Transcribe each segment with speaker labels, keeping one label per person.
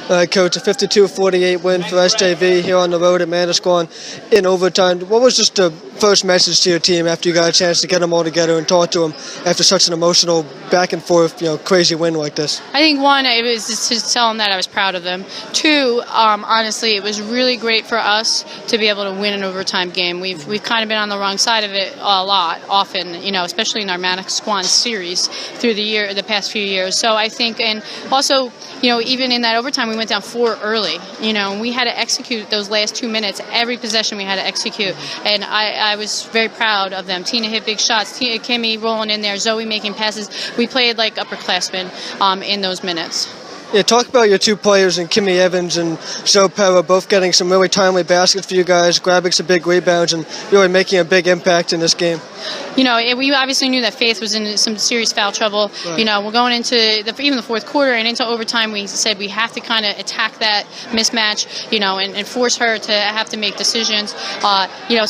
Speaker 1: Coach, a 52-48 win for SJV here on the road at Manasquan in overtime. What was just the first message to your team after you got a chance to get them all together and talk to them after such an emotional back and forth, crazy win like this?
Speaker 2: I think one, it was just to tell them that I was proud of them. Two, honestly, it was really great for us to be able to win an overtime game. We've kind of been on the wrong side of it often, especially in our Manasquan series through the past few years. So I think, and also, even in that overtime, we went down 4 early. And we had to execute those last 2 minutes. Every possession we had to execute, and I was very proud of them. Tina hit big shots. Kimmy rolling in there. Zoe making passes. We played like upperclassmen in those minutes.
Speaker 1: Yeah, talk about your two players, and Kimmy Evans and Zoe Pera, both getting some really timely baskets for you guys, grabbing some big rebounds, and really making a big impact in this game.
Speaker 2: We obviously knew that Faith was in some serious foul trouble.
Speaker 1: Right.
Speaker 2: We're going into even the fourth quarter and into overtime. We said we have to kind of attack that mismatch, and force her to have to make decisions.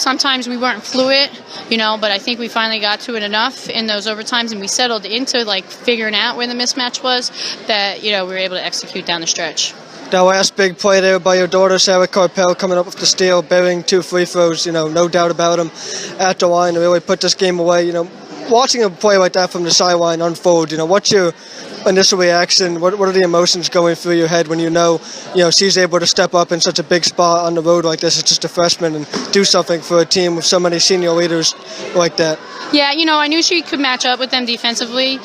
Speaker 2: Sometimes we weren't fluid, but I think we finally got to it enough in those overtimes, and we settled into figuring out where the mismatch was that we were able to execute down the stretch.
Speaker 1: That last big play there by your daughter, Sarah Karpell, coming up with the steal, burying 2 free throws, no doubt about them, at the line to really put this game away. Watching a play like that from the sideline unfold, what's your initial reaction? What are the emotions going through your head when she's able to step up in such a big spot on the road like this? It's just a freshman and do something for a team with so many senior leaders like that.
Speaker 2: Yeah, I knew she could match up with them defensively.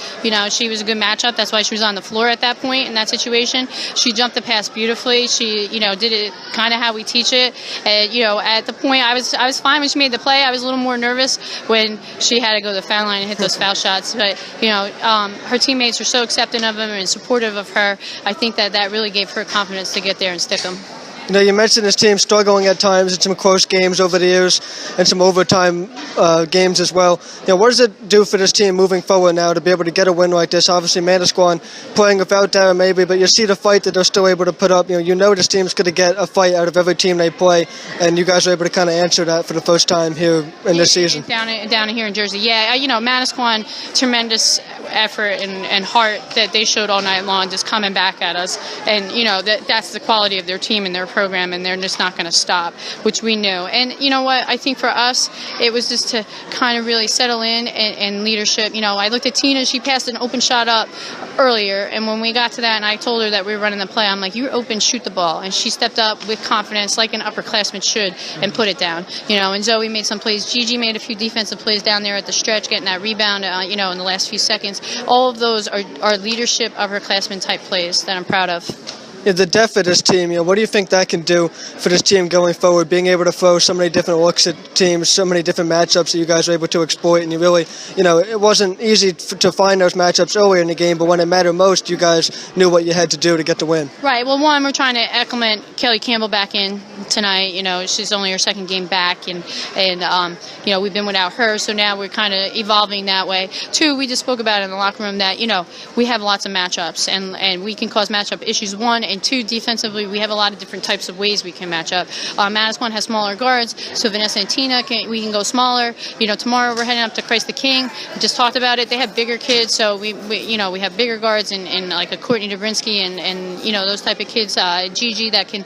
Speaker 2: She was a good matchup. That's why she was on the floor at that point in that situation. She jumped the pass beautifully. She, did it kind of how we teach it. And, at the point, I was fine when she made the play. I was a little more nervous when she had to go to the foul line and hit those foul shots. But, her teammates were so accepting of them and supportive of her. I think that really gave her confidence to get there and stick them.
Speaker 1: You mentioned this team struggling at times in some close games over the years and some overtime games as well. What does it do for this team moving forward now to be able to get a win like this? Obviously, Manasquan playing without Dara maybe, but you see the fight that they're still able to put up. This team's going to get a fight out of every team they play, and you guys are able to kind of answer that for the first time here in this season.
Speaker 2: Down here in Jersey. Yeah, Manasquan, tremendous effort and heart that they showed all night long, just coming back at us. And, that's the quality of their team and their program, and they're just not going to stop, which we knew. And you know what? I think for us, it was just to kind of really settle in and leadership. I looked at Tina. She passed an open shot up earlier, and when we got to that and I told her that we were running the play, I'm like, you're open, shoot the ball. And she stepped up with confidence like an upperclassman should and put it down. And Zoe made some plays. Gigi made a few defensive plays down there at the stretch, getting that rebound, in the last few seconds. All of those are leadership, upperclassman type plays that I'm proud of.
Speaker 1: The depth of this team, what do you think that can do for this team going forward, being able to throw so many different looks at teams, so many different matchups that you guys were able to exploit, and you really, it wasn't easy to find those matchups earlier in the game, but when it mattered most, you guys knew what you had to do to get the win.
Speaker 2: Right. Well, one, we're trying to acclimate Kelly Campbell back in tonight. She's only her second game back, and we've been without her, so now we're kind of evolving that way. Two, we just spoke about it in the locker room that, we have lots of matchups, and we can cause matchup issues. One, and two, defensively, we have a lot of different types of ways we can match up. Manasquan has smaller guards, so Vanessa and Tina, we can go smaller. Tomorrow we're heading up to Christ the King. We just talked about it. They have bigger kids, so we have bigger guards and like a Courtney Dobrinsky and those type of kids, Gigi, that can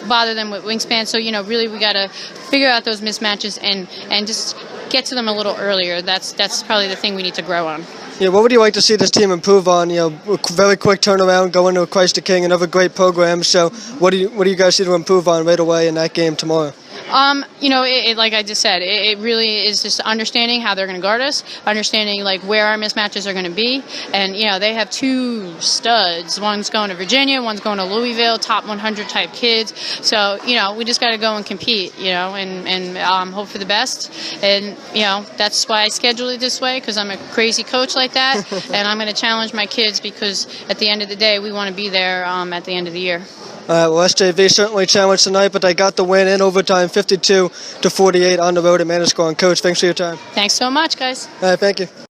Speaker 2: bother them with wingspan. So, really we got to figure out those mismatches and just get to them a little earlier. That's probably the thing we need to grow on.
Speaker 1: Yeah, what would you like to see this team improve on? Very quick turnaround, going to Christ the King, another great program. So, what do you guys see to improve on right away in that game tomorrow?
Speaker 2: Like I just said, it really is just understanding how they're going to guard us, understanding where our mismatches are going to be, and they have 2 studs. One's going to Virginia, one's going to Louisville, top 100 type kids. So we just got to go and compete, and hope for the best. And that's why I scheduled it this way, because I'm a crazy coach like that, and I'm going to challenge my kids because at the end of the day, we want to be there at the end of the year.
Speaker 1: Well, SJV certainly challenged tonight, but they got the win in overtime, 52-48 on the road at Manasquan. Coach, thanks for your time.
Speaker 2: Thanks so much, guys.
Speaker 1: All right, thank you.